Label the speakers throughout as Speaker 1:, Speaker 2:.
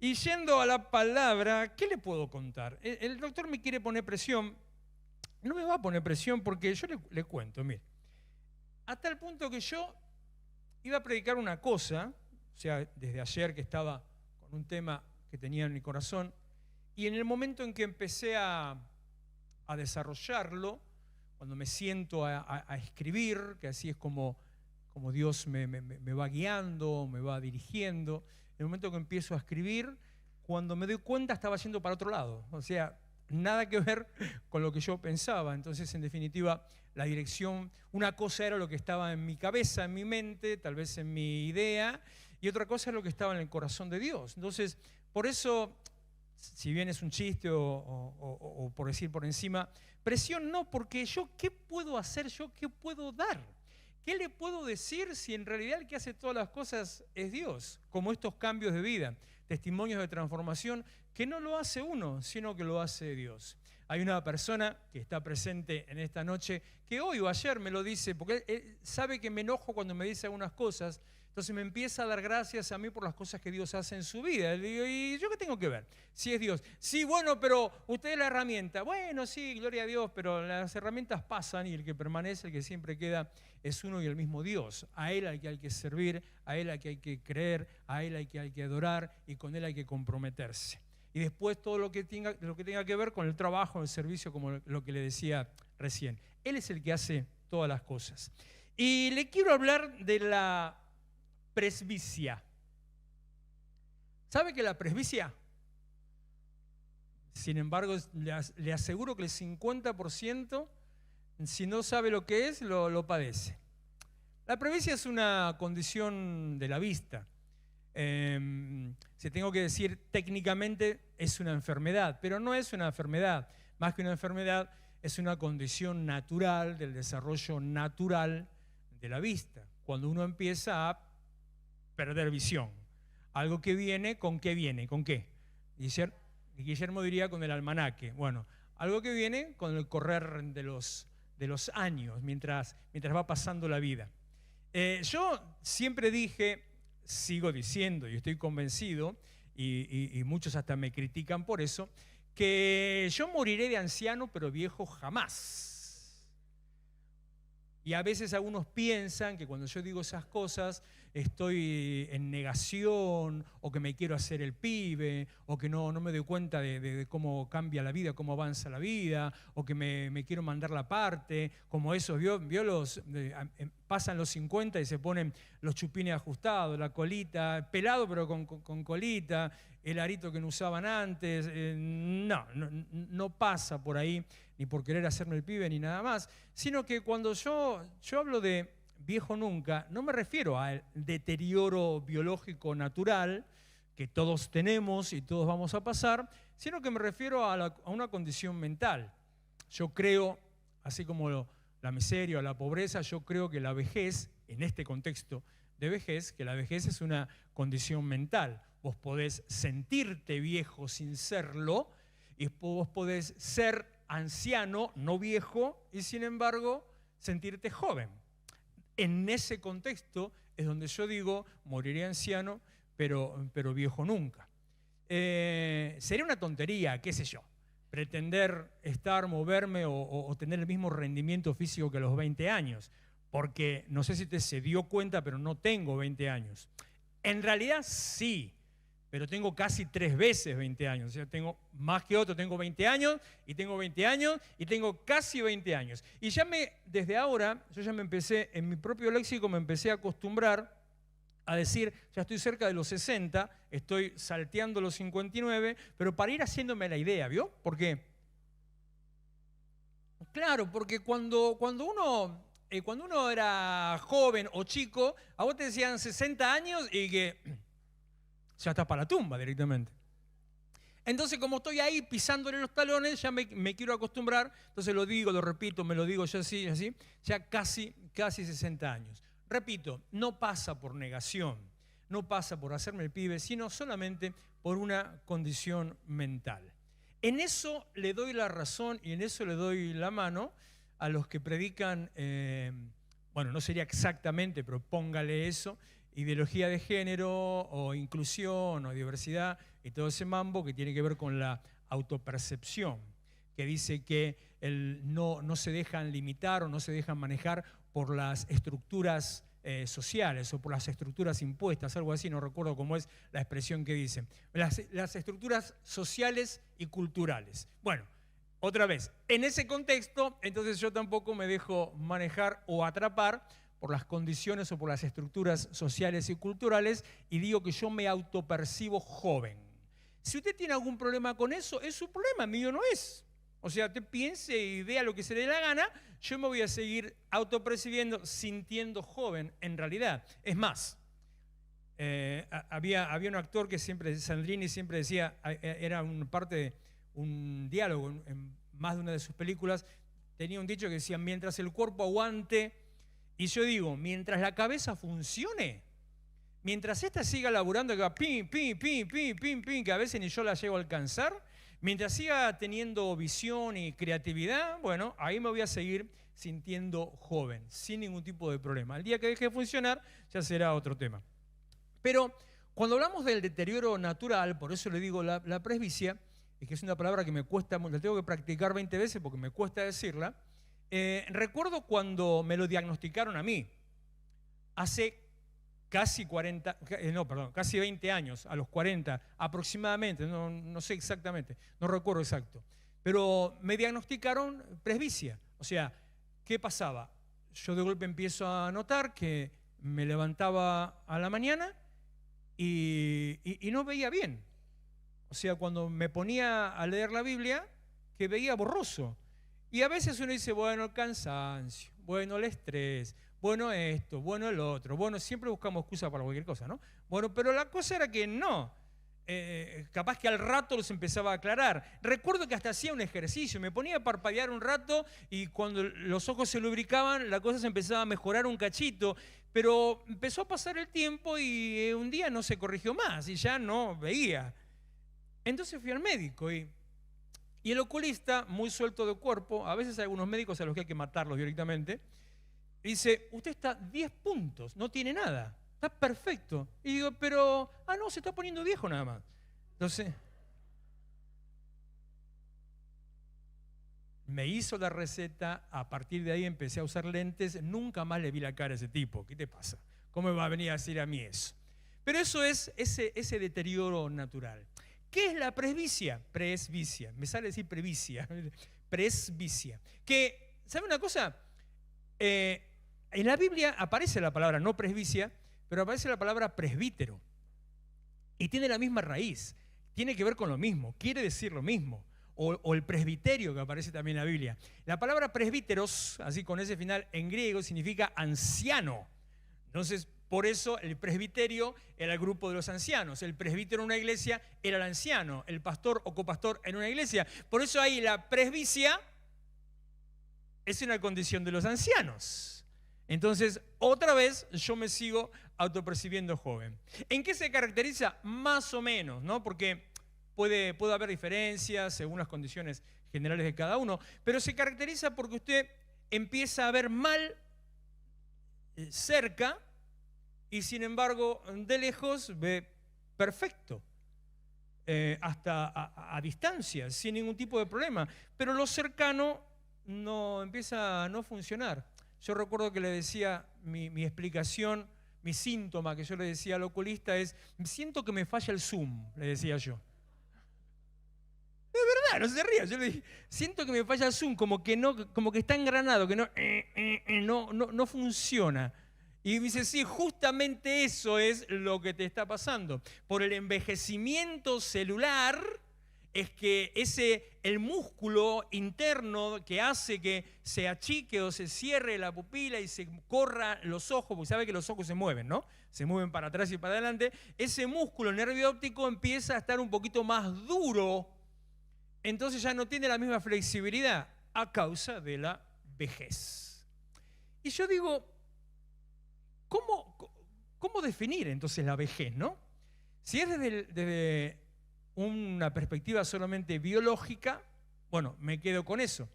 Speaker 1: Y yendo a la palabra, ¿qué le puedo contar? El doctor me quiere poner presión. No me va a poner presión porque yo le cuento, mire. Hasta el punto que yo iba a predicar una cosa, o sea, desde ayer que estaba con un tema que tenía en mi corazón, y en el momento en que empecé a desarrollarlo, cuando me siento a escribir, que así es como Dios me va guiando, me va dirigiendo, en el momento que empiezo a escribir, cuando me doy cuenta estaba yendo para otro lado, o sea, nada que ver con lo que yo pensaba. Entonces, en definitiva, la dirección, una cosa era lo que estaba en mi cabeza, en mi mente, tal vez en mi idea, y otra cosa es lo que estaba en el corazón de Dios. Entonces, por eso, si bien es un chiste o por decir por encima, presión no, porque yo, ¿qué puedo hacer yo? ¿Qué puedo dar? ¿Qué le puedo decir si en realidad el que hace todas las cosas es Dios? Como estos cambios de vida, testimonios de transformación, que no lo hace uno, sino que lo hace Dios. Hay una persona que está presente en esta noche que hoy o ayer me lo dice, porque él sabe que me enojo cuando me dice algunas cosas, entonces me empieza a dar gracias a mí por las cosas que Dios hace en su vida. Le digo, ¿y yo qué tengo que ver? Si es Dios. Sí, bueno, pero usted es la herramienta. Bueno, sí, gloria a Dios, pero las herramientas pasan y el que permanece, el que siempre queda, es uno y el mismo Dios. A Él al que hay que servir, a Él al que hay que creer, a Él al que hay que adorar y con Él hay que comprometerse. Y después todo lo que tenga que ver con el trabajo, el servicio, como lo que le decía recién. Él es el que hace todas las cosas. Y le quiero hablar de la presbicia. ¿Sabe que la presbicia? Sin embargo, le aseguro que el 50%, si no sabe lo que es, lo padece. La presbicia es una condición de la vista. Si tengo que decir técnicamente, es una enfermedad, pero no es una enfermedad. Más que una enfermedad, es una condición natural del desarrollo natural de la vista. Cuando uno empieza a perder visión. Algo que viene, ¿con qué viene? ¿Con qué? Guillermo diría con el almanaque. Bueno, algo que viene con el correr de los años, mientras va pasando la vida. Yo siempre dije, sigo diciendo y estoy convencido, y muchos hasta me critican por eso, que yo moriré de anciano, pero viejo jamás. Y a veces algunos piensan que cuando yo digo esas cosas estoy en negación, o que me quiero hacer el pibe, o que no me doy cuenta de cómo cambia la vida, cómo avanza la vida, o que me quiero mandar la parte, como esos, ¿vio pasan los 50 y se ponen los chupines ajustados, la colita, pelado pero con colita, el arito que no usaban antes. No pasa por ahí, ni por querer hacerme el pibe ni nada más, sino que cuando yo hablo de viejo nunca, no me refiero al deterioro biológico natural que todos tenemos y todos vamos a pasar, sino que me refiero a una condición mental. Yo creo, así como la miseria o la pobreza, yo creo que la vejez, en este contexto de vejez, que la vejez es una condición mental. Vos podés sentirte viejo sin serlo, y vos podés ser anciano, no viejo, y sin embargo sentirte joven. En ese contexto es donde yo digo, moriré anciano, pero viejo nunca. Sería una tontería, qué sé yo, pretender moverme o tener el mismo rendimiento físico que a los 20 años, porque no sé si usted se dio cuenta, pero no tengo 20 años. En realidad sí, pero tengo casi 3 veces 20 años. O sea, tengo más que otro, tengo 20 años, y tengo 20 años, y tengo casi 20 años. Y desde ahora, yo ya me empecé, en mi propio léxico me empecé a acostumbrar a decir, ya estoy cerca de los 60, estoy salteando los 59, pero para ir haciéndome la idea, ¿vio? ¿Por qué? Claro, porque cuando uno era joven o chico, a vos te decían 60 años y que ya estás para la tumba directamente. Entonces, como estoy ahí pisándole los talones, ya me quiero acostumbrar, entonces lo digo, lo repito, me lo digo ya así, ya casi 60 años. Repito, no pasa por negación, no pasa por hacerme el pibe, sino solamente por una condición mental. En eso le doy la razón y en eso le doy la mano a los que predican, bueno, no sería exactamente, pero póngale eso, ideología de género o inclusión o diversidad y todo ese mambo que tiene que ver con la autopercepción, que dice que no se dejan limitar o no se dejan manejar por las estructuras sociales o por las estructuras impuestas, algo así, no recuerdo cómo es la expresión que dicen. Las estructuras sociales y culturales. Bueno, otra vez, en ese contexto, entonces yo tampoco me dejo manejar o atrapar por las condiciones o por las estructuras sociales y culturales y digo que yo me autopercibo joven. Si usted tiene algún problema con eso, es su problema, mío no es. O sea, usted piense y vea lo que se le dé la gana, yo me voy a seguir autopercibiendo, sintiendo joven en realidad. Es más, había un actor que siempre, Sandrini, siempre decía, era parte de un diálogo en más de una de sus películas, tenía un dicho que decía, mientras el cuerpo aguante, y yo digo, mientras la cabeza funcione, mientras esta siga laburando, que va pim, pim, pim, pim, pim, pim, que a veces ni yo la llego a alcanzar, mientras siga teniendo visión y creatividad, bueno, ahí me voy a seguir sintiendo joven, sin ningún tipo de problema. El día que deje de funcionar, ya será otro tema. Pero cuando hablamos del deterioro natural, por eso le digo la presbicia, es que es una palabra que me cuesta, la tengo que practicar 20 veces porque me cuesta decirla. Recuerdo cuando me lo diagnosticaron a mí, hace casi 20 años, a los 40 aproximadamente, no sé exactamente, no recuerdo exacto, pero me diagnosticaron presbicia. O sea, ¿qué pasaba? Yo de golpe empiezo a notar que me levantaba a la mañana y no veía bien. O sea, cuando me ponía a leer la Biblia, que veía borroso. Y a veces uno dice, bueno, el cansancio, bueno, el estrés, bueno esto, bueno el otro. Bueno, siempre buscamos excusas para cualquier cosa, ¿no? Bueno, pero la cosa era que no. Capaz que al rato los empezaba a aclarar. Recuerdo que hasta hacía un ejercicio, me ponía a parpadear un rato y cuando los ojos se lubricaban, la cosa se empezaba a mejorar un cachito. Pero empezó a pasar el tiempo y un día no se corrigió más y ya no veía. Entonces fui al médico y el oculista, muy suelto de cuerpo, a veces hay algunos médicos a los que hay que matarlos directamente, dice, usted está 10 puntos, no tiene nada, está perfecto. Y digo, pero, no, se está poniendo viejo nada más. Entonces, me hizo la receta, a partir de ahí empecé a usar lentes, nunca más le vi la cara a ese tipo. ¿Qué te pasa? ¿Cómo me va a venir a decir a mí eso? Pero eso es ese deterioro natural. ¿Qué es la presbicia? Presbicia. Me sale decir presbicia. Presbicia. Que, ¿sabe una cosa? En la Biblia aparece la palabra, no presbicia, pero aparece la palabra presbítero. Y tiene la misma raíz. Tiene que ver con lo mismo. Quiere decir lo mismo. O el presbiterio que aparece también en la Biblia. La palabra presbíteros, así con ese final en griego, significa anciano. Entonces, por eso el presbiterio era el grupo de los ancianos. El presbítero en una iglesia era el anciano. El pastor o copastor en una iglesia. Por eso ahí la presbicia es una condición de los ancianos. Entonces, otra vez yo me sigo autopercibiendo joven. ¿En qué se caracteriza? Más o menos, ¿no? Porque puede haber diferencias según las condiciones generales de cada uno, pero se caracteriza porque usted empieza a ver mal cerca y sin embargo de lejos ve perfecto, hasta a distancia, sin ningún tipo de problema, pero lo cercano no empieza a no funcionar. Yo recuerdo que le decía mi explicación, mi síntoma que yo le decía al oculista es, siento que me falla el zoom, le decía yo. De verdad, no se ría. Yo le dije, siento que me falla el zoom, como que está engranado, que no funciona. Y me dice, sí, justamente eso es lo que te está pasando. Por el envejecimiento celular es que el músculo interno que hace que se achique o se cierre la pupila y se corra los ojos, porque sabe que los ojos se mueven, ¿no? Se mueven para atrás y para adelante. Ese músculo, el nervio óptico, empieza a estar un poquito más duro. Entonces ya no tiene la misma flexibilidad a causa de la vejez. Y yo digo, ¿cómo definir entonces la vejez, no? Si es desde una perspectiva solamente biológica, bueno, me quedo con eso.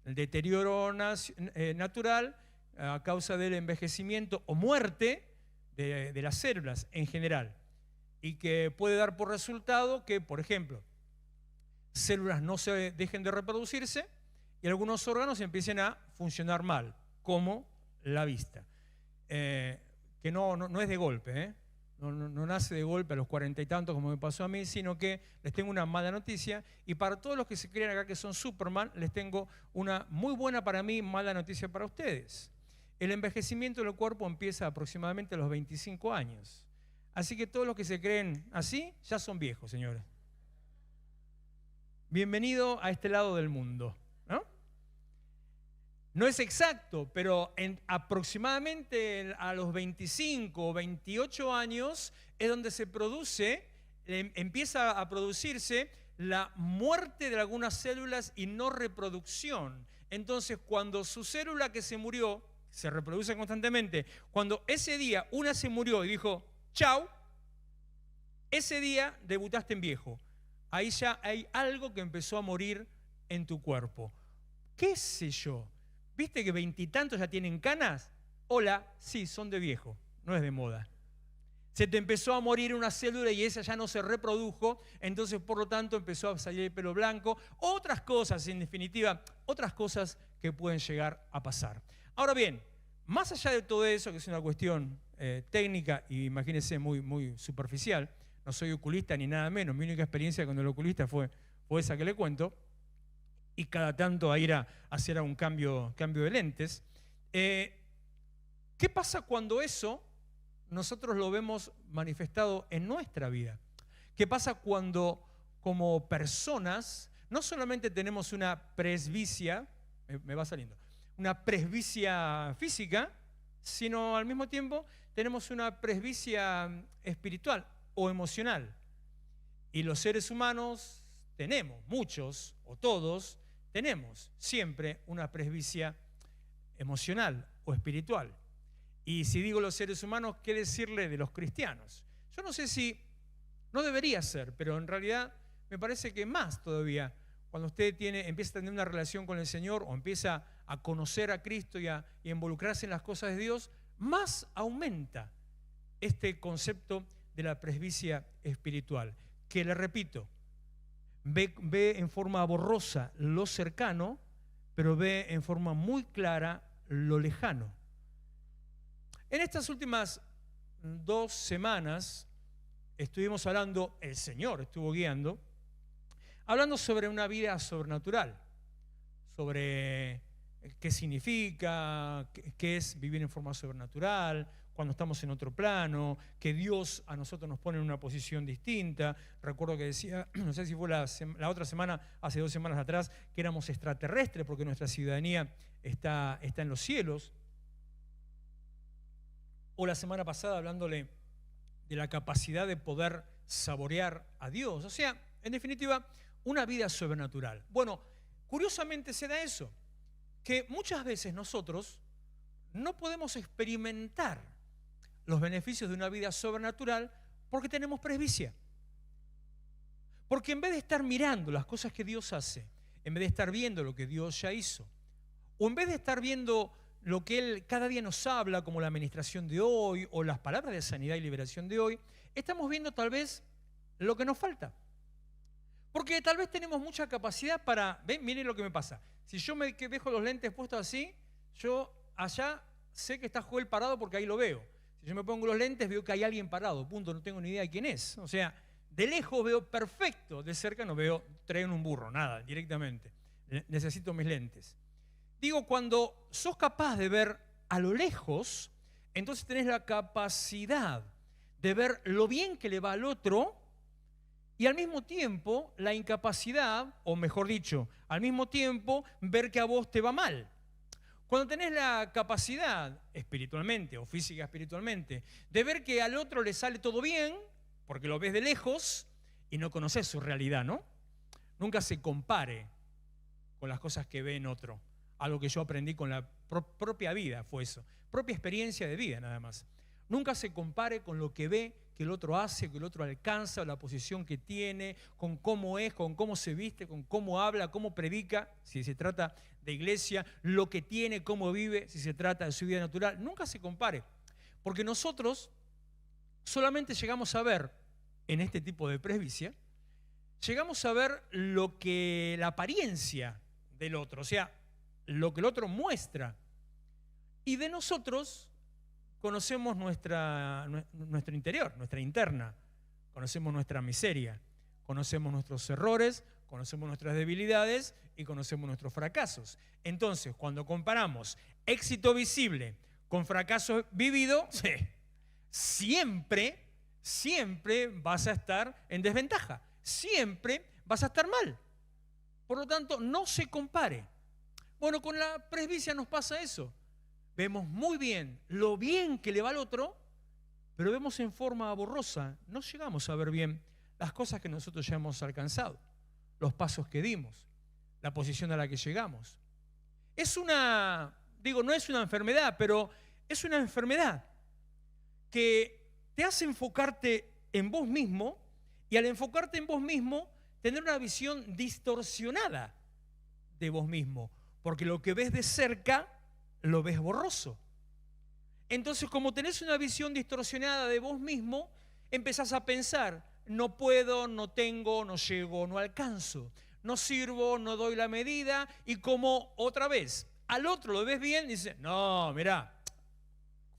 Speaker 1: El deterioro natural a causa del envejecimiento o muerte, de las células en general y que puede dar por resultado que, por ejemplo, células no se dejen de reproducirse y algunos órganos empiecen a funcionar mal, como la vista. Que no es de golpe, ¿eh? No nace de golpe a los 40 y tantos como me pasó a mí, sino que les tengo una mala noticia. Y para todos los que se creen acá que son Superman, les tengo una muy buena para mí, mala noticia para ustedes. El envejecimiento del cuerpo empieza aproximadamente a los 25 años. Así que todos los que se creen así, ya son viejos, señores. Bienvenido a este lado del mundo, ¿no? No es exacto, pero aproximadamente a los 25 o 28 años es donde se produce, empieza a producirse la muerte de algunas células y no reproducción. Entonces, cuando su célula que se murió, se reproduce constantemente, cuando ese día una se murió y dijo, chau, ese día debutaste en viejo. Ahí ya hay algo que empezó a morir en tu cuerpo. ¿Qué sé yo? ¿Viste que veintitantos ya tienen canas? Hola, sí, son de viejo, no es de moda. Se te empezó a morir una célula y esa ya no se reprodujo, entonces por lo tanto empezó a salir el pelo blanco. Otras cosas, en definitiva, otras cosas que pueden llegar a pasar. Ahora bien, más allá de todo eso, que es una cuestión técnica y imagínense muy superficial, no soy oculista ni nada menos, mi única experiencia con el oculista fue esa que le cuento, y cada tanto a ir a hacer un cambio de lentes. ¿Qué pasa cuando eso nosotros lo vemos manifestado en nuestra vida? ¿Qué pasa cuando como personas no solamente tenemos una presbicia, me va saliendo, una presbicia física, sino al mismo tiempo tenemos una presbicia espiritual o emocional? Y los seres humanos tenemos, muchos o todos, tenemos siempre una presbicia emocional o espiritual. Y si digo los seres humanos, ¿qué decirle de los cristianos? Yo no sé si, no debería ser, pero en realidad me parece que más todavía, cuando usted empieza a tener una relación con el Señor o empieza a conocer a Cristo y a involucrarse en las cosas de Dios, más aumenta este concepto de la presbicia espiritual, que le repito, ve en forma borrosa lo cercano, pero ve en forma muy clara lo lejano. En estas últimas 2 semanas estuvimos hablando, el Señor estuvo guiando, hablando sobre una vida sobrenatural, sobre qué significa, qué es vivir en forma sobrenatural, cuando estamos en otro plano, que Dios a nosotros nos pone en una posición distinta. Recuerdo que decía, no sé si fue la otra semana, hace 2 semanas atrás, que éramos extraterrestres porque nuestra ciudadanía está en los cielos. O la semana pasada hablándole de la capacidad de poder saborear a Dios. O sea, en definitiva, una vida sobrenatural. Bueno, curiosamente se da eso, que muchas veces nosotros no podemos experimentar los beneficios de una vida sobrenatural porque tenemos presbicia. Porque en vez de estar mirando las cosas que Dios hace, en vez de estar viendo lo que Dios ya hizo, o en vez de estar viendo lo que Él cada día nos habla, como la administración de hoy o las palabras de sanidad y liberación de hoy, estamos viendo tal vez lo que nos falta. Porque tal vez tenemos mucha capacidad para, ven, miren lo que me pasa. Si yo me dejo los lentes puestos así, yo allá sé que está Joel parado porque ahí lo veo. Si yo me pongo los lentes, veo que hay alguien parado, punto, no tengo ni idea de quién es. O sea, de lejos veo perfecto, de cerca no veo, traen un burro, nada, directamente. Necesito mis lentes. Digo, cuando sos capaz de ver a lo lejos, entonces tenés la capacidad de ver lo bien que le va al otro y al mismo tiempo la incapacidad, o mejor dicho, al mismo tiempo ver que a vos te va mal. Cuando tenés la capacidad espiritualmente o física espiritualmente de ver que al otro le sale todo bien, porque lo ves de lejos y no conoces su realidad, ¿no? Nunca se compare con las cosas que ve en otro. Algo que yo aprendí con la propia vida fue eso, propia experiencia de vida nada más. Nunca se compare con lo que ve que el otro hace, que el otro alcanza, la posición que tiene, con cómo es, con cómo se viste, con cómo habla, cómo predica, si se trata de iglesia, lo que tiene, cómo vive, si se trata de su vida natural. Nunca se compare, porque nosotros solamente llegamos a ver, en este tipo de presbicia, llegamos a ver la apariencia del otro, o sea, lo que el otro muestra. Y de nosotros conocemos nuestro interior, nuestra interna, conocemos nuestra miseria, conocemos nuestros errores, conocemos nuestras debilidades y conocemos nuestros fracasos. Entonces, cuando comparamos éxito visible con fracaso vivido, sí, siempre vas a estar en desventaja, siempre vas a estar mal. Por lo tanto, no se compare. Bueno, con la presbicia nos pasa eso. Vemos muy bien lo bien que le va al otro, pero vemos en forma borrosa. No llegamos a ver bien las cosas que nosotros ya hemos alcanzado, los pasos que dimos, la posición a la que llegamos. No es una enfermedad, pero es una enfermedad que te hace enfocarte en vos mismo y al enfocarte en vos mismo, tener una visión distorsionada de vos mismo, porque lo que ves de cerca lo ves borroso. Entonces, como tenés una visión distorsionada de vos mismo, empezás a pensar, no puedo, no tengo, no llego, no alcanzo, no sirvo, no doy la medida, y como otra vez al otro lo ves bien, dices, no, mirá,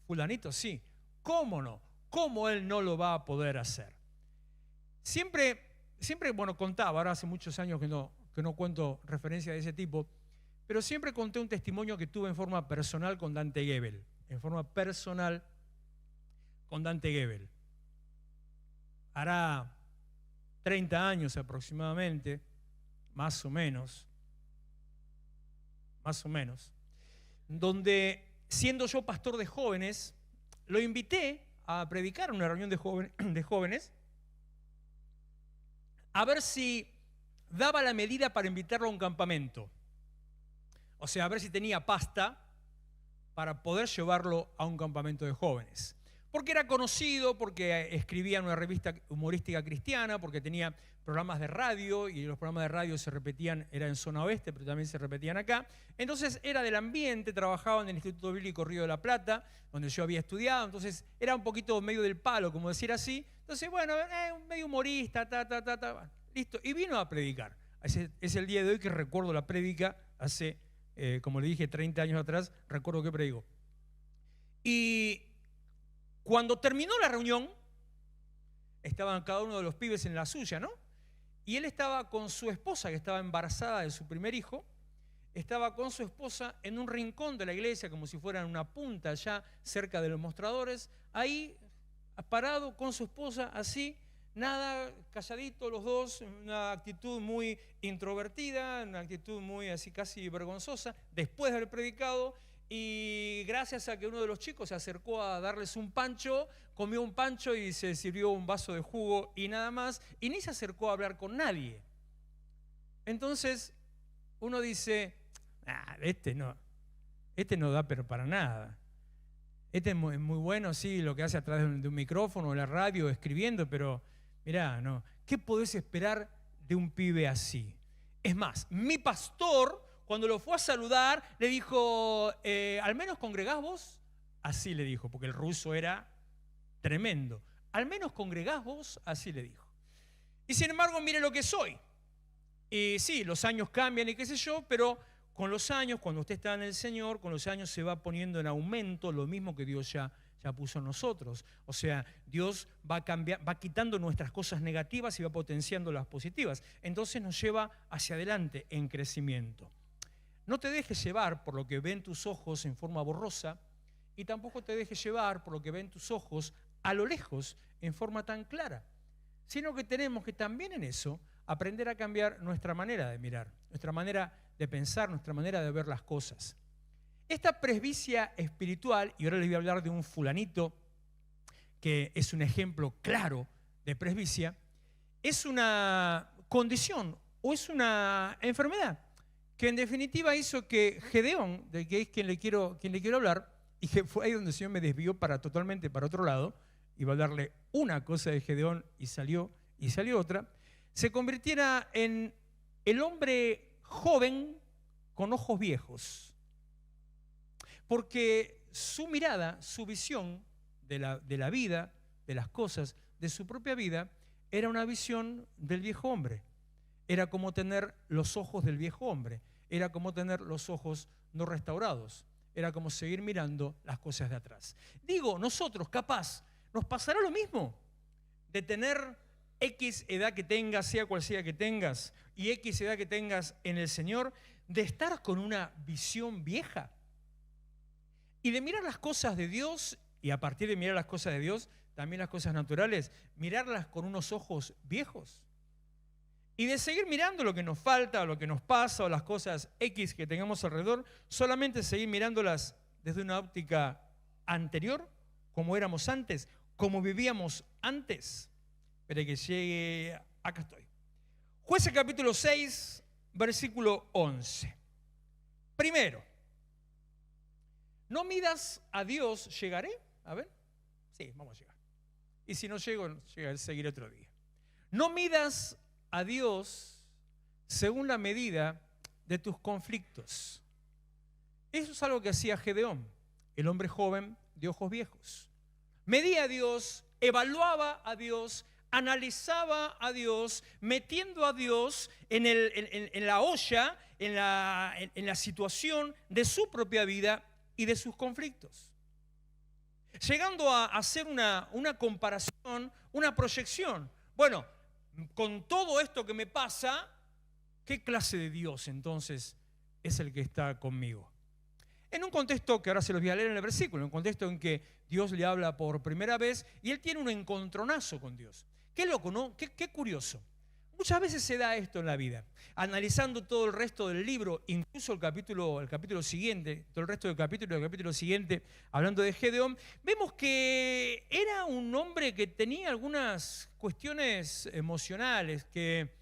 Speaker 1: fulanito sí, ¿cómo no? ¿Cómo él no lo va a poder hacer? Siempre, bueno, contaba, ahora hace muchos años que no cuento referencias de ese tipo, pero siempre conté un testimonio que tuve en forma personal con Dante Gebel. En forma personal con Dante Gebel. Hará 30 años aproximadamente, más o menos, donde siendo yo pastor de jóvenes, lo invité a predicar en una reunión de jóvenes, a ver si daba la medida para invitarlo a un campamento. O sea, a ver si tenía pasta para poder llevarlo a un campamento de jóvenes. Porque era conocido, porque escribía en una revista humorística cristiana, porque tenía programas de radio, y los programas de radio se repetían, era en zona oeste, pero también se repetían acá. Entonces era del ambiente, trabajaba en el Instituto Bíblico Río de la Plata, donde yo había estudiado, entonces era un poquito medio del palo, como decir así. Entonces, bueno, medio humorista, listo. Y vino a predicar. Es el día de hoy que recuerdo la prédica hace, como le dije, 30 años atrás, recuerdo que predicó. Y cuando terminó la reunión, estaban cada uno de los pibes en la suya, ¿no? Y él estaba con su esposa, que estaba embarazada de su primer hijo, estaba con su esposa en un rincón de la iglesia, como si fuera en una punta allá cerca de los mostradores, ahí parado con su esposa, así, nada, calladito los dos, una actitud muy introvertida, una actitud muy así casi vergonzosa, después de haber predicado. Y gracias a que uno de los chicos se acercó a darles un pancho, comió un pancho y se sirvió un vaso de jugo y nada más, y ni se acercó a hablar con nadie. Entonces uno dice, este no da pero para nada. Este es muy bueno, sí, lo que hace a través de un micrófono, la radio, escribiendo, pero mirá, no. ¿Qué podés esperar de un pibe así? Es más, mi pastor, cuando lo fue a saludar, le dijo, ¿al menos congregás vos? Así le dijo, porque el ruso era tremendo. ¿Al menos congregás vos? Así le dijo. Y sin embargo, mire lo que soy. Y sí, los años cambian y qué sé yo, pero con los años, cuando usted está en el Señor, con los años se va poniendo en aumento lo mismo que Dios ya puso en nosotros. O sea, Dios va quitando nuestras cosas negativas y va potenciando las positivas. Entonces nos lleva hacia adelante en crecimiento. No te dejes llevar por lo que ven tus ojos en forma borrosa y tampoco te dejes llevar por lo que ven tus ojos a lo lejos en forma tan clara, sino que tenemos que también en eso aprender a cambiar nuestra manera de mirar, nuestra manera de pensar, nuestra manera de ver las cosas. Esta presbicia espiritual, y ahora les voy a hablar de un fulanito que es un ejemplo claro de presbicia, es una condición o es una enfermedad que en definitiva hizo que Gedeón, de que es quien le quiero hablar, y que fue ahí donde el Señor me desvió totalmente para otro lado, iba a hablarle una cosa de Gedeón y salió otra, se convirtiera en el hombre joven con ojos viejos. Porque su mirada, su visión de la vida, de las cosas de su propia vida era una visión del viejo hombre. Era como tener los ojos del viejo hombre. Era como tener los ojos no restaurados. Era como seguir mirando las cosas de atrás. Digo, nosotros capaz, nos pasará lo mismo de tener X edad que tengas, sea cual sea que tengas, y X edad que tengas en el Señor, de estar con una visión vieja y de mirar las cosas de Dios, y a partir de mirar las cosas de Dios, también las cosas naturales, mirarlas con unos ojos viejos. Y de seguir mirando lo que nos falta, o lo que nos pasa, o las cosas X que tengamos alrededor, solamente seguir mirándolas desde una óptica anterior, como éramos antes, como vivíamos antes. Espera que llegue, acá estoy. Jueces capítulo 6, versículo 11. Primero, no midas a Dios, ¿llegaré? A ver, sí, vamos a llegar. Y si no llego, seguiré otro día. No midas a Dios según la medida de tus conflictos. Eso es algo que hacía Gedeón, el hombre joven de ojos viejos. Medía a Dios, evaluaba a Dios, analizaba a Dios, metiendo a Dios en la olla, en la situación de su propia vida y de sus conflictos. Llegando a hacer una comparación, una proyección. Bueno, con todo esto que me pasa, ¿qué clase de Dios entonces es el que está conmigo? En un contexto que ahora se los voy a leer en el versículo, en un contexto en que Dios le habla por primera vez y él tiene un encontronazo con Dios. Qué loco, ¿no? Qué curioso. Muchas veces se da esto en la vida. Analizando todo el resto del libro, incluso el capítulo siguiente, todo el resto del capítulo siguiente, hablando de Gedeón, vemos que era un hombre que tenía algunas cuestiones emocionales, que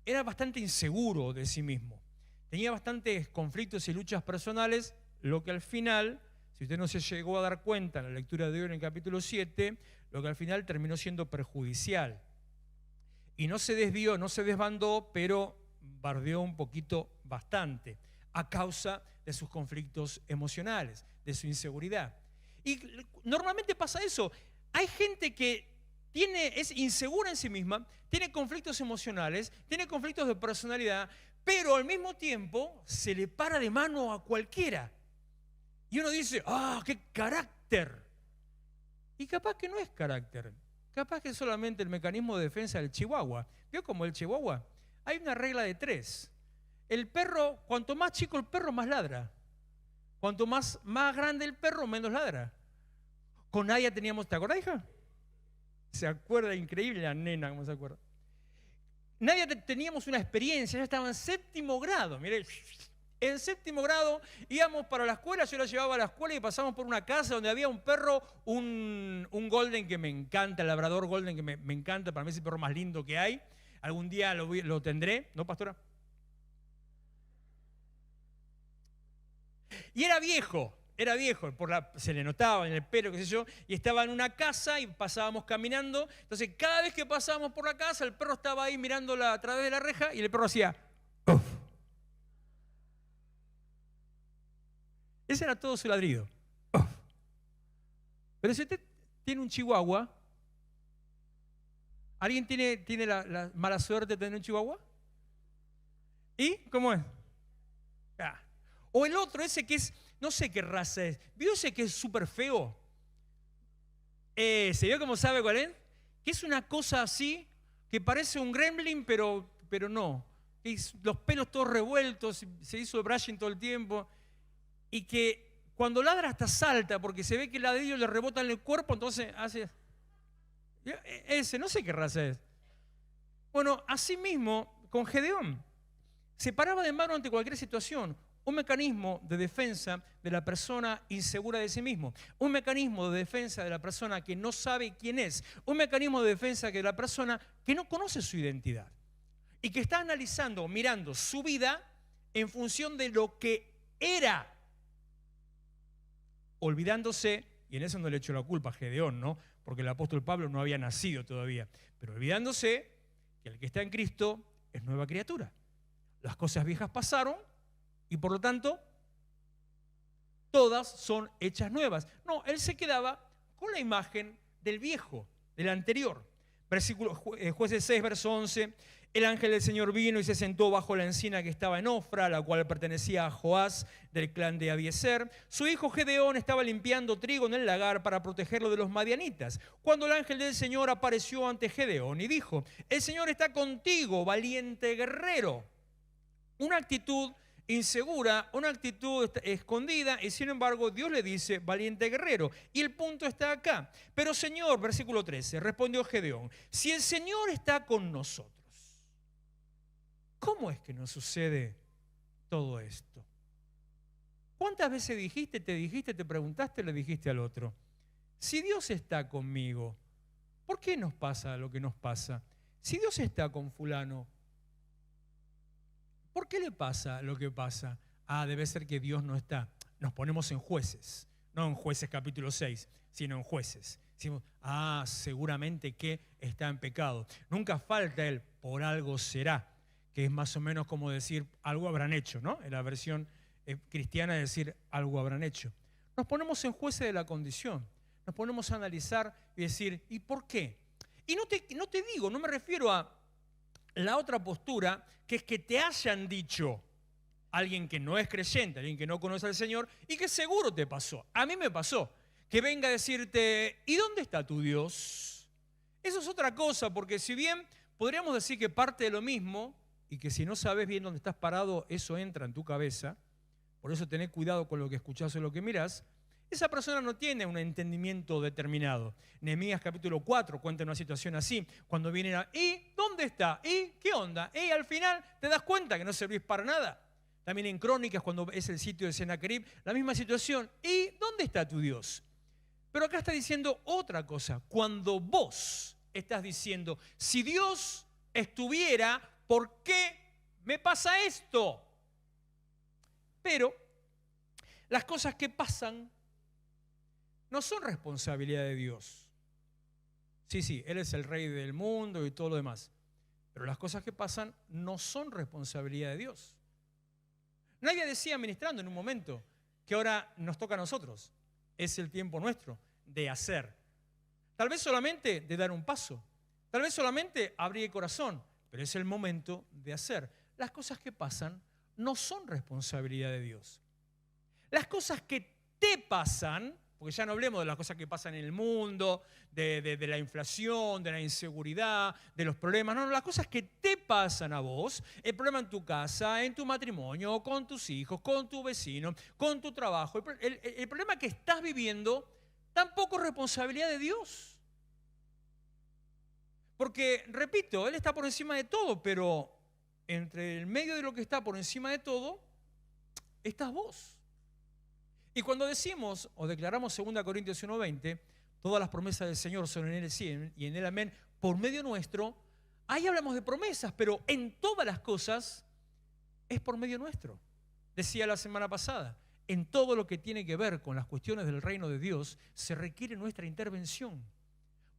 Speaker 1: era bastante inseguro de sí mismo. Tenía bastantes conflictos y luchas personales, lo que al final, si usted no se llegó a dar cuenta en la lectura de hoy en el capítulo 7, lo que al final terminó siendo perjudicial. Y no se desvió, no se desbandó, pero bardeó un poquito bastante a causa de sus conflictos emocionales, de su inseguridad. Y normalmente pasa eso. Hay gente que es insegura en sí misma, tiene conflictos emocionales, tiene conflictos de personalidad, pero al mismo tiempo se le para de mano a cualquiera. Y uno dice, ¡ah, qué carácter! Y capaz que no es carácter. Capaz que es solamente el mecanismo de defensa del chihuahua. ¿Vio como el chihuahua? Hay una regla de 3. El perro, cuanto más chico el perro, más ladra. Cuanto más grande el perro, menos ladra. Con Nadia teníamos, ¿te acordás, hija? Se acuerda, increíble la nena, ¿cómo se acuerda? Nadia teníamos una experiencia, ella estaba en 7º grado, mire. En 7º grado íbamos para la escuela, yo la llevaba a la escuela y pasamos por una casa donde había un perro, un golden que me encanta, el labrador golden que me encanta, para mí es el perro más lindo que hay. Algún día lo tendré, ¿no, pastora? Y era viejo, se le notaba en el pelo, qué sé yo, y estaba en una casa y pasábamos caminando. Entonces cada vez que pasábamos por la casa, el perro estaba ahí mirándola a través de la reja y el perro hacía ¡uf! Ese era todo su ladrido. ¡Uf! Pero si usted tiene un chihuahua, ¿alguien tiene la mala suerte de tener un chihuahua? ¿Y cómo es? Ah. O el otro, ese que es, no sé qué raza es. ¿Vio ese que es súper feo? ¿Se vio cómo sabe cuál es? Que es una cosa así, que parece un gremlin, pero no. Los pelos todos revueltos, se hizo brushing todo el tiempo. Y que cuando ladra hasta salta, porque se ve que el ladrillo le rebota en el cuerpo, entonces hace... Ese, no sé qué raza es. Bueno, así mismo con Gedeón. Se paraba de mano ante cualquier situación. Un mecanismo de defensa de la persona insegura de sí mismo. Un mecanismo de defensa de la persona que no sabe quién es. Un mecanismo de defensa de la persona que no conoce su identidad. Y que está analizando, mirando su vida en función de lo que era. Olvidándose, y en eso no le echo la culpa a Gedeón, ¿no? Porque el apóstol Pablo no había nacido todavía, pero olvidándose que el que está en Cristo es nueva criatura. Las cosas viejas pasaron y por lo tanto todas son hechas nuevas. No, él se quedaba con la imagen del viejo, del anterior. Jueces 6, verso 11. El ángel del Señor vino y se sentó bajo la encina que estaba en Ofra, la cual pertenecía a Joás del clan de Abiezer. Su hijo Gedeón estaba limpiando trigo en el lagar para protegerlo de los madianitas, cuando el ángel del Señor apareció ante Gedeón y dijo: el Señor está contigo, valiente guerrero. Una actitud insegura, una actitud escondida, y sin embargo Dios le dice: valiente guerrero. Y el punto está acá. Pero Señor, versículo 13, respondió Gedeón: si el Señor está con nosotros, ¿cómo es que nos sucede todo esto? ¿Cuántas veces te preguntaste, le dijiste al otro: si Dios está conmigo, ¿por qué nos pasa lo que nos pasa? Si Dios está con fulano, ¿por qué le pasa lo que pasa? Debe ser que Dios no está. Nos ponemos en Jueces, no en Jueces capítulo 6, sino en Jueces. Decimos: seguramente que está en pecado. Nunca falta el por algo será, que es más o menos como decir algo habrán hecho, ¿no? En la versión cristiana es decir algo habrán hecho. Nos ponemos en Jueces de la condición, nos ponemos a analizar y decir: ¿y por qué? Y no te digo, no me refiero a la otra postura, que es que te hayan dicho alguien que no es creyente, alguien que no conoce al Señor, y que seguro te pasó. A mí me pasó. Que venga a decirte: ¿y dónde está tu Dios? Eso es otra cosa, porque si bien podríamos decir que parte de lo mismo, y que si no sabes bien dónde estás parado, eso entra en tu cabeza, por eso tenés cuidado con lo que escuchás o lo que mirás, esa persona no tiene un entendimiento determinado. Nehemías capítulo 4 cuenta una situación así, cuando vienen ¿y dónde está? ¿Y qué onda? Y al final te das cuenta que no servís para nada. También en Crónicas, cuando es el sitio de Sennacherib, la misma situación. ¿Y dónde está tu Dios? Pero acá está diciendo otra cosa. Cuando vos estás diciendo: si Dios estuviera, ¿por qué me pasa esto? Pero las cosas que pasan no son responsabilidad de Dios. Sí, Él es el rey del mundo y todo lo demás. Pero las cosas que pasan no son responsabilidad de Dios. Nadie decía, ministrando en un momento, que ahora nos toca a nosotros. Es el tiempo nuestro de hacer. Tal vez solamente de dar un paso. Tal vez solamente abrir el corazón. Pero es el momento de hacer. Las cosas que pasan no son responsabilidad de Dios. Las cosas que te pasan, porque ya no hablemos de las cosas que pasan en el mundo, de la inflación, de la inseguridad, de los problemas. No, las cosas que te pasan a vos, el problema en tu casa, en tu matrimonio, con tus hijos, con tu vecino, con tu trabajo. El problema que estás viviendo tampoco es responsabilidad de Dios. Porque, repito, Él está por encima de todo, pero entre el medio de lo que está por encima de todo, estás vos. Y cuando decimos o declaramos 2 Corintios 1:20, todas las promesas del Señor son en Él sí y en Él amén, por medio nuestro, ahí hablamos de promesas, pero en todas las cosas es por medio nuestro. Decía la semana pasada, en todo lo que tiene que ver con las cuestiones del reino de Dios, se requiere nuestra intervención.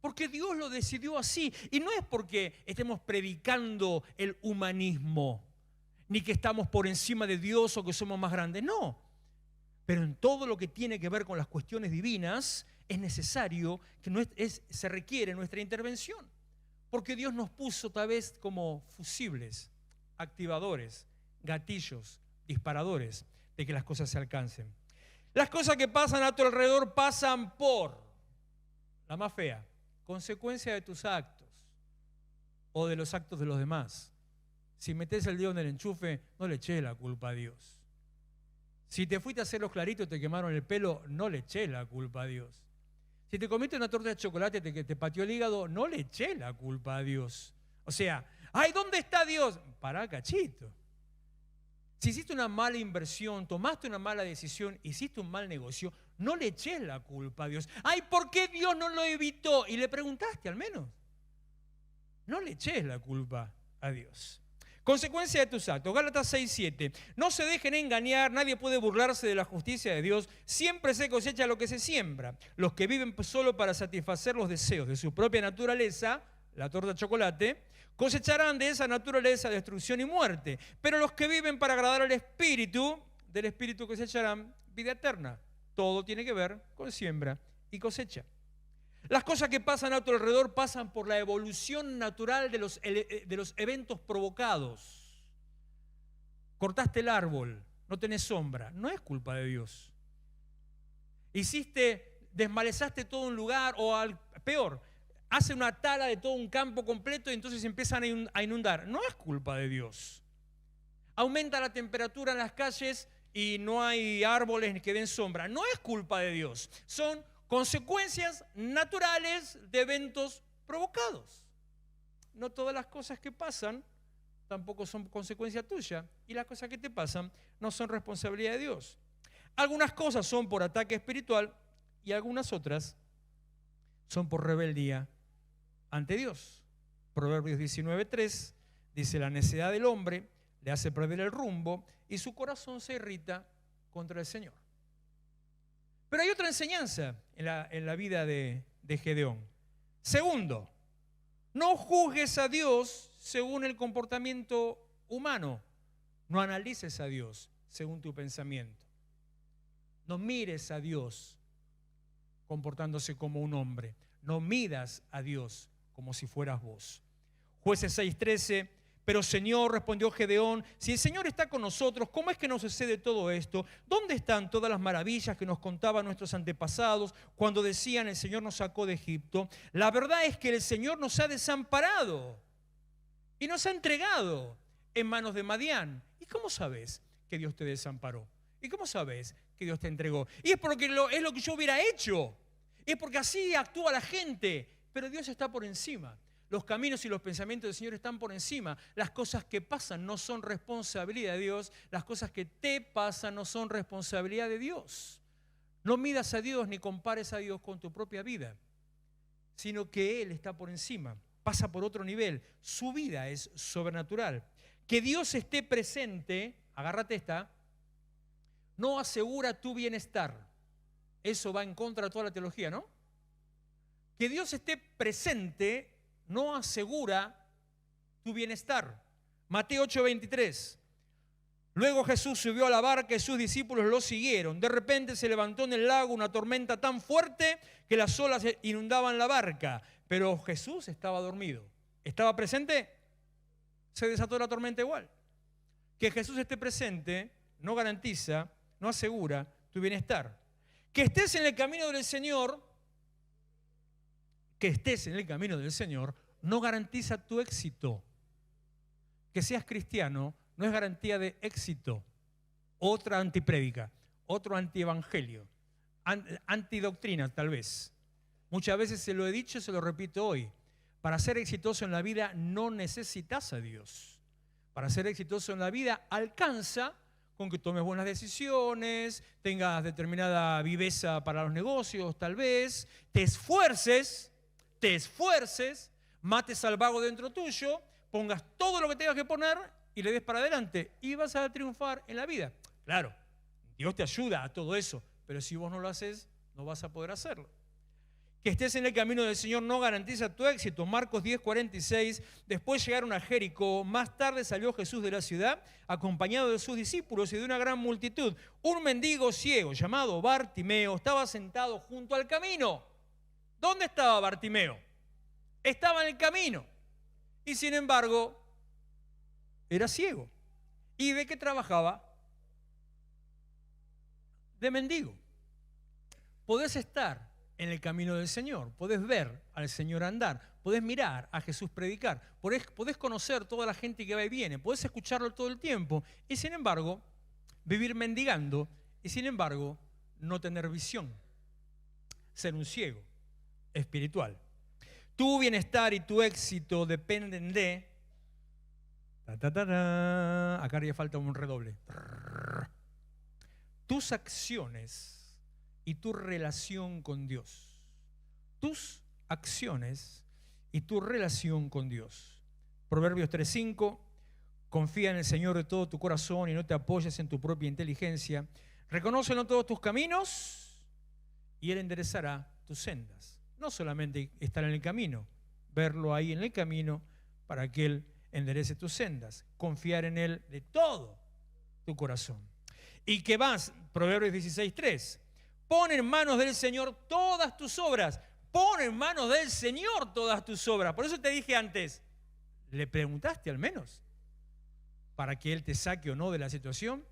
Speaker 1: Porque Dios lo decidió así. Y no es porque estemos predicando el humanismo, ni que estamos por encima de Dios o que somos más grandes. No. Pero en todo lo que tiene que ver con las cuestiones divinas, es necesario que se requiere nuestra intervención. Porque Dios nos puso tal vez como fusibles, activadores, gatillos, disparadores de que las cosas se alcancen. Las cosas que pasan a tu alrededor pasan por, la más fea, consecuencia de tus actos o de los actos de los demás. Si metes el dedo en el enchufe, no le eches la culpa a Dios. Si te fuiste a hacer los claritos y te quemaron el pelo, no le eches la culpa a Dios. Si te comiste una torta de chocolate que te pateó el hígado, no le eches la culpa a Dios. O sea, ¡ay, ¿dónde está Dios? Pará, cachito. Si hiciste una mala inversión, tomaste una mala decisión, hiciste un mal negocio, no le eches la culpa a Dios. ¡Ay, ¿por qué Dios no lo evitó? Y le preguntaste al menos. No le eches la culpa a Dios. Consecuencia de tus actos. Gálatas 6:7. No se dejen engañar, nadie puede burlarse de la justicia de Dios. Siempre se cosecha lo que se siembra. Los que viven solo para satisfacer los deseos de su propia naturaleza, la torta de chocolate, cosecharán de esa naturaleza destrucción y muerte. Pero los que viven para agradar al Espíritu, del Espíritu cosecharán vida eterna. Todo tiene que ver con siembra y cosecha. Las cosas que pasan a tu alrededor pasan por la evolución natural de los eventos provocados. Cortaste el árbol, no tenés sombra, no es culpa de Dios. Desmalezaste todo un lugar, o peor, hace una tala de todo un campo completo y entonces empiezan a inundar. No es culpa de Dios. Aumenta la temperatura en las calles y no hay árboles que den sombra. No es culpa de Dios. Son consecuencias naturales de eventos provocados. No todas las cosas que pasan tampoco son consecuencia tuya, y las cosas que te pasan no son responsabilidad de Dios. Algunas cosas son por ataque espiritual y algunas otras son por rebeldía ante Dios. Proverbios 19:3 dice: la necedad del hombre le hace perder el rumbo y su corazón se irrita contra el Señor. Pero hay otra enseñanza en la vida de Gedeón. Segundo, no juzgues a Dios según el comportamiento humano. No analices a Dios según tu pensamiento. No mires a Dios comportándose como un hombre. No midas a Dios como si fueras vos. Jueces 6:13. Pero Señor, respondió Gedeón, si el Señor está con nosotros, ¿cómo es que nos sucede todo esto? ¿Dónde están todas las maravillas que nos contaban nuestros antepasados cuando decían el Señor nos sacó de Egipto? La verdad es que el Señor nos ha desamparado y nos ha entregado en manos de Madián. ¿Y cómo sabes que Dios te desamparó? ¿Y cómo sabes que Dios te entregó? Y es porque es lo que yo hubiera hecho. Es porque así actúa la gente. Pero Dios está por encima. Los caminos y los pensamientos del Señor están por encima. Las cosas que pasan no son responsabilidad de Dios. Las cosas que te pasan no son responsabilidad de Dios. No midas a Dios ni compares a Dios con tu propia vida, sino que Él está por encima. Pasa por otro nivel. Su vida es sobrenatural. Que Dios esté presente, agárrate esta, no asegura tu bienestar. Eso va en contra de toda la teología, ¿no? Que Dios esté presente no asegura tu bienestar. Mateo 8:23. Luego Jesús subió a la barca y sus discípulos lo siguieron. De repente se levantó en el lago una tormenta tan fuerte que las olas inundaban la barca. Pero Jesús estaba dormido. ¿Estaba presente? Se desató la tormenta igual. Que Jesús esté presente no garantiza, no asegura tu bienestar. Que estés en el camino del Señor no garantiza tu éxito. Que seas cristiano no es garantía de éxito. Otra antiprédica, otro antievangelio, antidoctrina tal vez. Muchas veces se lo he dicho, se lo repito hoy. Para ser exitoso en la vida no necesitas a Dios. Para ser exitoso en la vida alcanza con que tomes buenas decisiones, tengas determinada viveza para los negocios tal vez, te esfuerces, mates al vago dentro tuyo, pongas todo lo que tengas que poner y le des para adelante y vas a triunfar en la vida. Claro, Dios te ayuda a todo eso, pero si vos no lo haces, no vas a poder hacerlo. Que estés en el camino del Señor no garantiza tu éxito. Marcos 10:46. Después llegaron a Jericó. Más tarde salió Jesús de la ciudad acompañado de sus discípulos y de una gran multitud. Un mendigo ciego llamado Bartimeo estaba sentado junto al camino. ¿Dónde estaba Bartimeo? Estaba en el camino. Y sin embargo, era ciego. ¿Y de qué trabajaba? De mendigo. Podés estar en el camino del Señor, podés ver al Señor andar, podés mirar a Jesús predicar, podés conocer toda la gente que va y viene, podés escucharlo todo el tiempo y sin embargo vivir mendigando y sin embargo no tener visión, ser un ciego espiritual. Tu bienestar y tu éxito dependen de... Acá haría falta un redoble. Tus acciones y tu relación con Dios. Tus acciones y tu relación con Dios. Proverbios 3:5. Confía en el Señor de todo tu corazón y no te apoyes en tu propia inteligencia. Reconócelo en todos tus caminos y Él enderezará tus sendas. No solamente estar en el camino, verlo ahí en el camino para que Él enderece tus sendas. Confiar en Él de todo tu corazón. ¿Y qué más? Proverbios 16:3. Pon en manos del Señor todas tus obras. Pon en manos del Señor todas tus obras. Por eso te dije antes, ¿le preguntaste al menos para que Él te saque o no de la situación?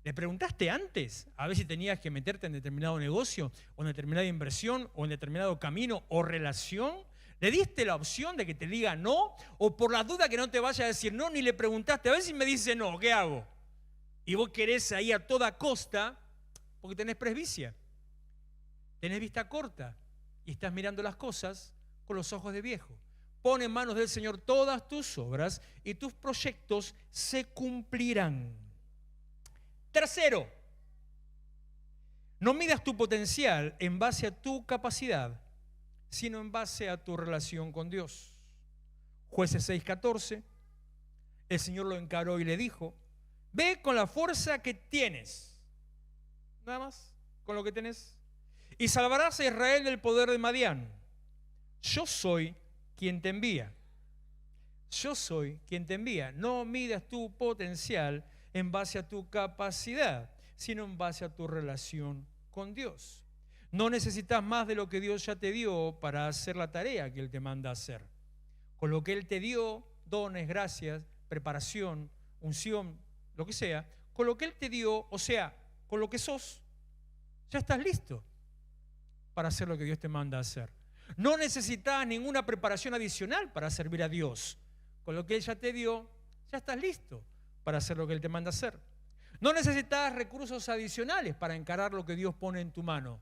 Speaker 1: ¿Le preguntaste antes a ver si tenías que meterte en determinado negocio o en determinada inversión o en determinado camino o relación? ¿Le diste la opción de que te diga no? ¿O por la duda que no te vaya a decir no, ni le preguntaste? A ver si me dice no, ¿qué hago? Y vos querés ahí a toda costa porque tenés presbicia, tenés vista corta y estás mirando las cosas con los ojos de viejo. Pon en manos del Señor todas tus obras y tus proyectos se cumplirán. Tercero, no midas tu potencial en base a tu capacidad, sino en base a tu relación con Dios. Jueces 6:14, el Señor lo encaró y le dijo, ve con la fuerza que tienes, nada más, con lo que tenés, y salvarás a Israel del poder de Madián. Yo soy quien te envía. Yo soy quien te envía. No midas tu potencial en base a tu capacidad, sino en base a tu relación con Dios. No necesitas más de lo que Dios ya te dio para hacer la tarea que Él te manda a hacer. Con lo que Él te dio, dones, gracias, preparación, unción, lo que sea, con lo que Él te dio, o sea, con lo que sos, ya estás listo para hacer lo que Dios te manda a hacer. No necesitas ninguna preparación adicional para servir a Dios. Con lo que Él ya te dio, ya estás listo para hacer lo que Él te manda a hacer. No necesitas recursos adicionales para encarar lo que Dios pone en tu mano.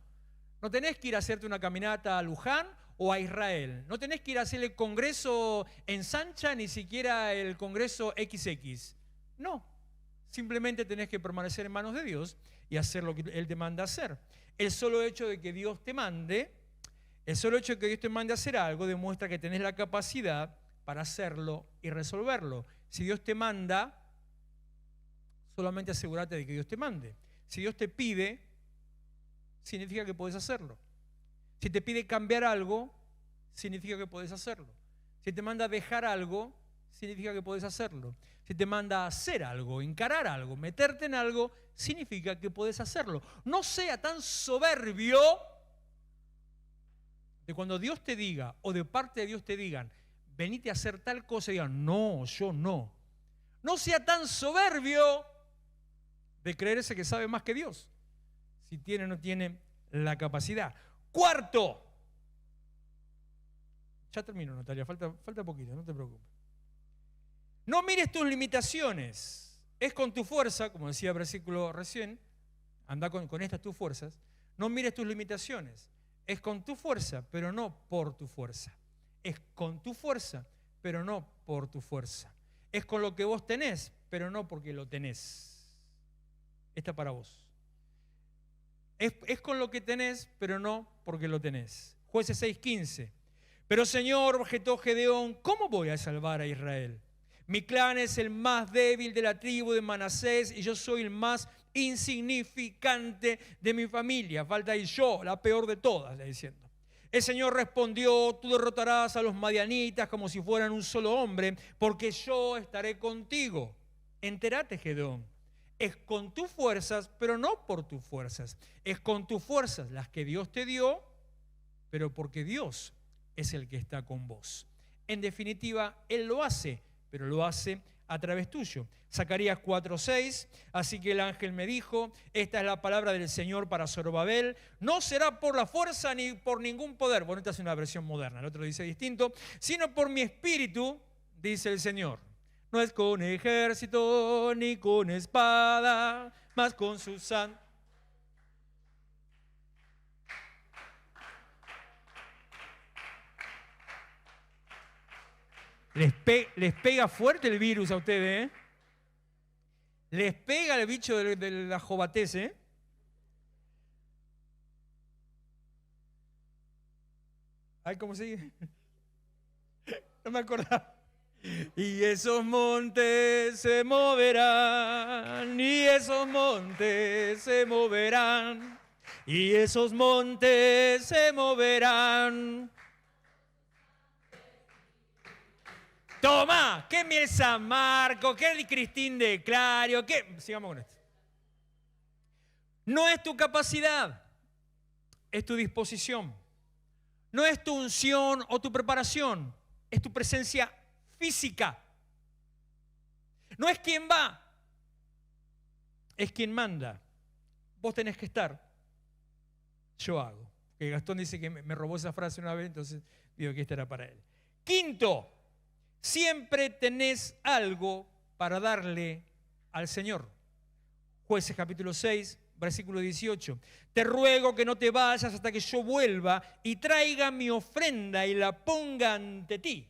Speaker 1: No tenés que ir a hacerte una caminata a Luján o a Israel. No tenés que ir a hacer el congreso en Sancha, ni siquiera el congreso XX. No, simplemente tenés que permanecer en manos de Dios y hacer lo que Él te manda a hacer. El solo hecho de que Dios te mande, a hacer algo demuestra que tenés la capacidad para hacerlo y resolverlo. Si Dios te manda, solamente asegúrate de que Dios te mande. Si Dios te pide, significa que puedes hacerlo. Si te pide cambiar algo, significa que puedes hacerlo. Si te manda dejar algo, significa que puedes hacerlo. Si te manda hacer algo, encarar algo, meterte en algo, significa que puedes hacerlo. No sea tan soberbio de cuando Dios te diga o de parte de Dios te digan, venite a hacer tal cosa y digan, no, yo no. No sea tan soberbio de creerse que sabe más que Dios, si tiene o no tiene la capacidad. Cuarto, ya termino, Natalia, falta poquito, no te preocupes. No mires tus limitaciones, es con tu fuerza, como decía el versículo recién, anda con estas tus fuerzas. No mires tus limitaciones, es con tu fuerza, pero no por tu fuerza. Es con tu fuerza, pero no por tu fuerza. Es con lo que vos tenés, pero no porque lo tenés. Esta para vos. Es con lo que tenés, pero no porque lo tenés. Jueces 6:15. Pero Señor, objetó Gedeón, ¿cómo voy a salvar a Israel? Mi clan es el más débil de la tribu de Manasés y yo soy el más insignificante de mi familia. Falta ahí yo, la peor de todas, le diciendo. El Señor respondió, tú derrotarás a los madianitas como si fueran un solo hombre, porque yo estaré contigo. Entérate, Gedeón. Es con tus fuerzas, pero no por tus fuerzas. Es con tus fuerzas las que Dios te dio, pero porque Dios es el que está con vos. En definitiva, Él lo hace, pero lo hace a través tuyo. Zacarías 4:6, así que el ángel me dijo, esta es la palabra del Señor para Zorobabel, no será por la fuerza ni por ningún poder, bueno, esta es una versión moderna, el otro dice distinto, sino por mi espíritu, dice el Señor. No es con ejército ni con espada, mas con su santo. Les pega fuerte el virus a ustedes, ¿eh? Les pega el bicho de la jovatez, ¿eh? Ay, ¿cómo sigue? No me acordaba. Y esos montes se moverán, y esos montes se moverán, y esos montes se moverán. Toma, qué Miel San Marco, qué Cristín de Clario, qué... Sigamos con esto. No es tu capacidad, es tu disposición. No es tu unción o tu preparación, es tu presencia física. No es quien va, es quien manda. Vos tenés que estar, yo hago. Que Gastón dice que me robó esa frase una vez, entonces digo que esta era para él. Quinto, siempre tenés algo para darle al Señor. Jueces capítulo 6, versículo 18. Te ruego que no te vayas hasta que yo vuelva y traiga mi ofrenda y la ponga ante ti.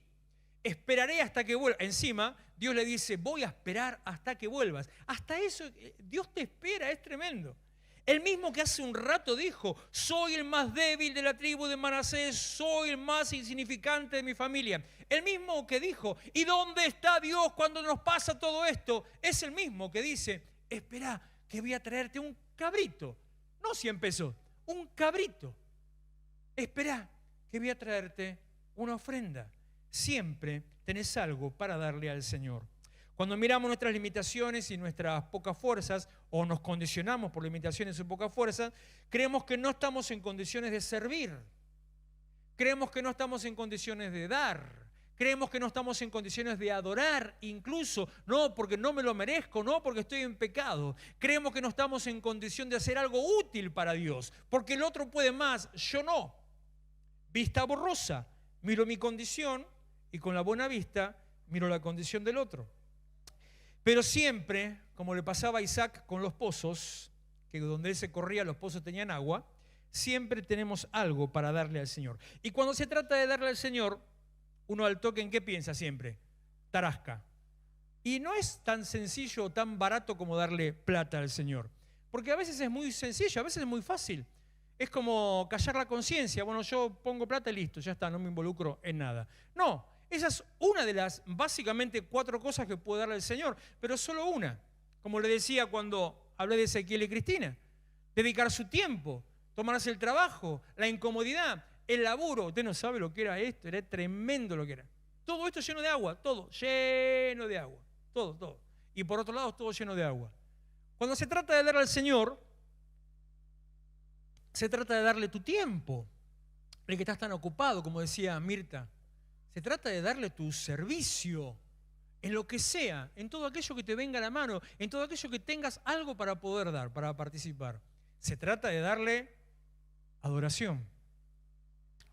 Speaker 1: Esperaré hasta que vuelva. Encima, Dios le dice, voy a esperar hasta que vuelvas. Hasta eso, Dios te espera, es tremendo. El mismo que hace un rato dijo, soy el más débil de la tribu de Manasés, soy el más insignificante de mi familia. El mismo que dijo, ¿y dónde está Dios cuando nos pasa todo esto? Es el mismo que dice, espera, que voy a traerte un cabrito. No 100 pesos, un cabrito. Espera, que voy a traerte una ofrenda. Siempre tenés algo para darle al Señor. Cuando miramos nuestras limitaciones y nuestras pocas fuerzas, o nos condicionamos por limitaciones y pocas fuerzas, creemos que no estamos en condiciones de servir. Creemos que no estamos en condiciones de dar. Creemos que no estamos en condiciones de adorar, incluso, no porque no me lo merezco, no porque estoy en pecado. Creemos que no estamos en condición de hacer algo útil para Dios, porque el otro puede más, yo no. Vista borrosa, miro mi condición y con la buena vista miro la condición del otro. Pero siempre, como le pasaba a Isaac con los pozos, que donde él se corría los pozos tenían agua, siempre tenemos algo para darle al Señor. Y cuando se trata de darle al Señor, uno al toque, ¿en qué piensa siempre? Tarasca. Y no es tan sencillo o tan barato como darle plata al Señor. Porque a veces es muy sencillo, a veces es muy fácil. Es como callar la conciencia. Bueno, yo pongo plata y listo, ya está, no me involucro en nada. No, esa es una de las básicamente 4 cosas que puede darle al Señor, pero solo una. Como le decía cuando hablé de Ezequiel y Cristina. Dedicar su tiempo, tomarse el trabajo, la incomodidad, el laburo. Usted no sabe lo que era esto, era tremendo lo que era. Todo esto lleno de agua, todo lleno de agua, todo. Y por otro lado, todo lleno de agua. Cuando se trata de darle al Señor, se trata de darle tu tiempo, el que estás tan ocupado, como decía Mirta. Se trata de darle tu servicio, en lo que sea, en todo aquello que te venga a la mano, en todo aquello que tengas algo para poder dar, para participar. Se trata de darle adoración.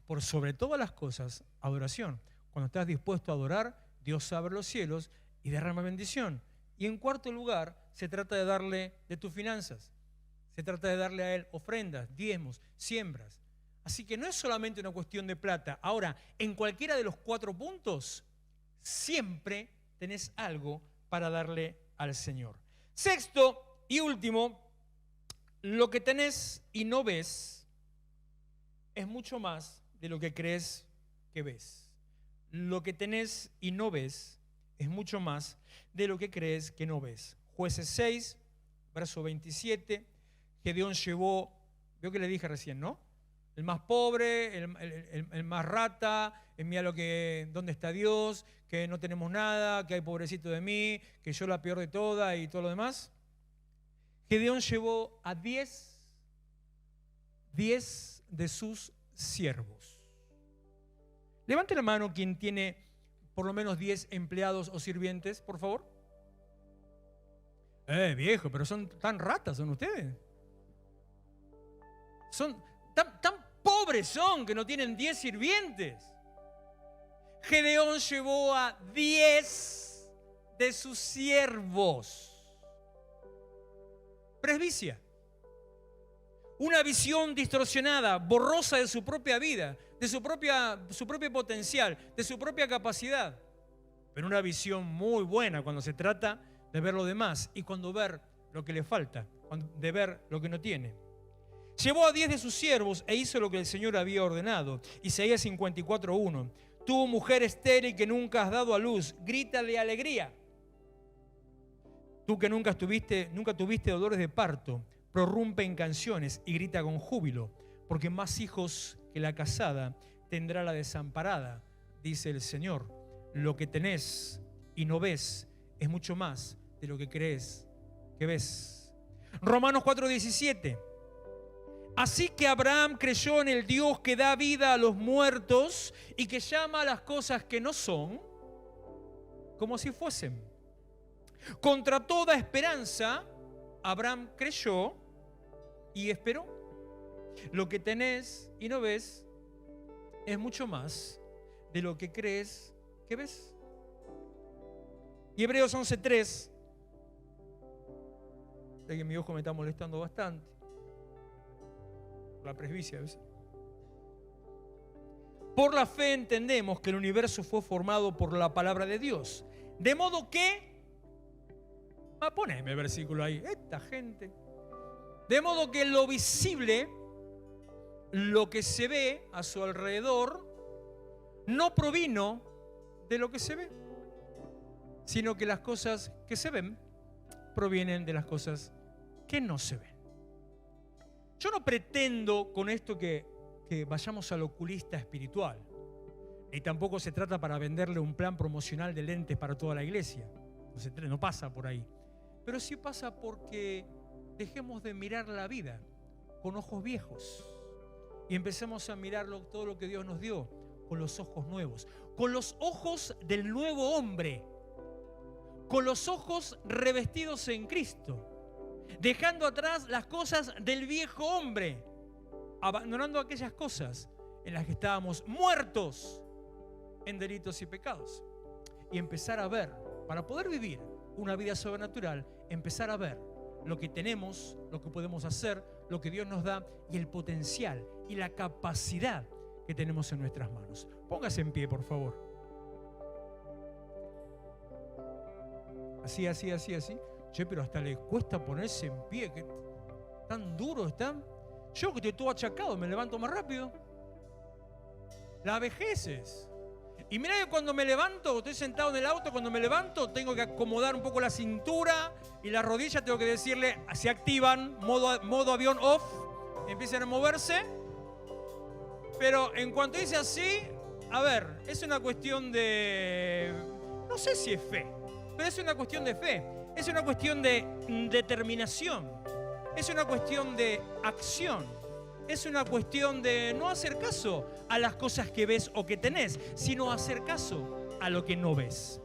Speaker 1: Por sobre todas las cosas, adoración. Cuando estás dispuesto a adorar, Dios abre los cielos y derrama bendición. Y en cuarto lugar, se trata de darle de tus finanzas. Se trata de darle a Él ofrendas, diezmos, siembras. Así que no es solamente una cuestión de plata. Ahora, en cualquiera de los 4 puntos, siempre tenés algo para darle al Señor. Sexto y último, lo que tenés y no ves es mucho más de lo que crees que ves. Lo que tenés y no ves es mucho más de lo que crees que no ves. Jueces 6, verso 27, Gedeón llevó, veo que le dije recién, ¿no? El más pobre, el más rata, mira dónde está Dios, que no tenemos nada, que hay pobrecito de mí, que yo la peor de todas y todo lo demás. Gedeón llevó a 10 de sus siervos. Levante la mano quien tiene por lo menos 10 empleados o sirvientes, por favor. Viejo, pero son tan ratas, ¿son ustedes? Son tan pobres son que no tienen 10 sirvientes. Gedeón llevó a 10 de sus siervos. Presbicia. Una visión distorsionada, borrosa de su propia vida, de su propio potencial, de su propia capacidad. Pero una visión muy buena cuando se trata de ver lo demás y cuando ver lo que le falta, de ver lo que no tiene. Llevó a 10 de sus siervos e hizo lo que el Señor había ordenado. Isaías 54:1. Tú, mujer estéril que nunca has dado a luz, grita de alegría. Tú que nunca tuviste dolores de parto, prorrumpe en canciones y grita con júbilo, porque más hijos que la casada tendrá la desamparada, dice el Señor. Lo que tenés y no ves es mucho más de lo que crees que ves. Romanos 4:17. Así que Abraham creyó en el Dios que da vida a los muertos y que llama a las cosas que no son como si fuesen. Contra toda esperanza, Abraham creyó y esperó. Lo que tenés y no ves es mucho más de lo que crees que ves. Y Hebreos 11:3. Sé que mi ojo me está molestando bastante. La presbicia a veces. Por la fe entendemos que el universo fue formado por la palabra de Dios. De modo que... poneme el versículo ahí. Esta gente. De modo que lo visible, lo que se ve a su alrededor, no provino de lo que se ve, sino que las cosas que se ven provienen de las cosas que no se ven. Yo no pretendo con esto que vayamos al oculista espiritual, y tampoco se trata para venderle un plan promocional de lentes para toda la iglesia. No pasa por ahí. Pero sí pasa porque dejemos de mirar la vida con ojos viejos y empecemos a mirar todo lo que Dios nos dio con los ojos nuevos, con los ojos del nuevo hombre, con los ojos revestidos en Cristo, dejando atrás las cosas del viejo hombre, abandonando aquellas cosas en las que estábamos muertos en delitos y pecados, y empezar a ver, para poder vivir una vida sobrenatural, empezar a ver lo que tenemos, lo que podemos hacer, lo que Dios nos da y el potencial y la capacidad que tenemos en nuestras manos. Póngase en pie, por favor. Así. Che, pero hasta le cuesta ponerse en pie, que tan duro están. Yo que estoy todo achacado, me levanto más rápido. La vejez es. Y mira que cuando me levanto, estoy sentado en el auto, cuando me levanto tengo que acomodar un poco la cintura y las rodillas, tengo que decirle, se activan, modo avión off, empiezan a moverse. Pero en cuanto dice así, a ver, es una cuestión de, no sé si es fe, pero es una cuestión de fe, es una cuestión de determinación, es una cuestión de acción. Es una cuestión de no hacer caso a las cosas que ves o que tenés, sino hacer caso a lo que no ves.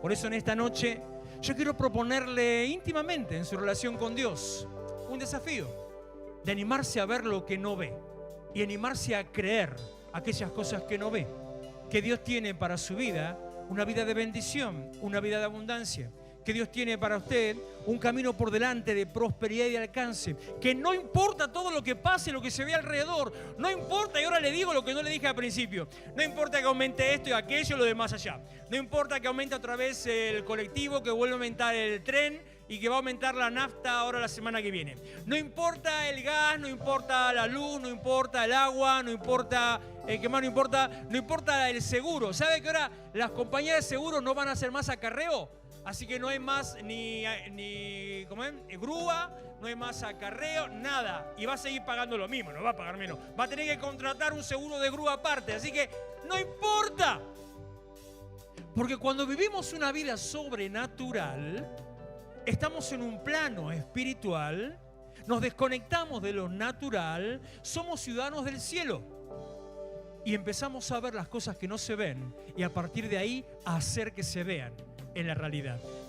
Speaker 1: Por eso en esta noche yo quiero proponerle íntimamente en su relación con Dios un desafío de animarse a ver lo que no ve y animarse a creer aquellas cosas que no ve, que Dios tiene para su vida, una vida de bendición, una vida de abundancia, que Dios tiene para usted un camino por delante de prosperidad y de alcance, que no importa todo lo que pase, lo que se ve alrededor, no importa, y ahora le digo lo que no le dije al principio, no importa que aumente esto y aquello, lo de más allá, no importa que aumente otra vez el colectivo, que vuelva a aumentar el tren y que va a aumentar la nafta ahora la semana que viene, no importa el gas, no importa la luz, no importa el agua, no importa, ¿qué más no importa? No importa el seguro. ¿Sabe que ahora las compañías de seguro no van a hacer más acarreo? Así que no hay más ni ¿cómo es? Grúa, no hay más acarreo, nada. Y va a seguir pagando lo mismo, no va a pagar menos. Va a tener que contratar un seguro de grúa aparte. Así que no importa. Porque cuando vivimos una vida sobrenatural, estamos en un plano espiritual, nos desconectamos de lo natural, somos ciudadanos del cielo. Y empezamos a ver las cosas que no se ven y a partir de ahí a hacer que se vean en la realidad.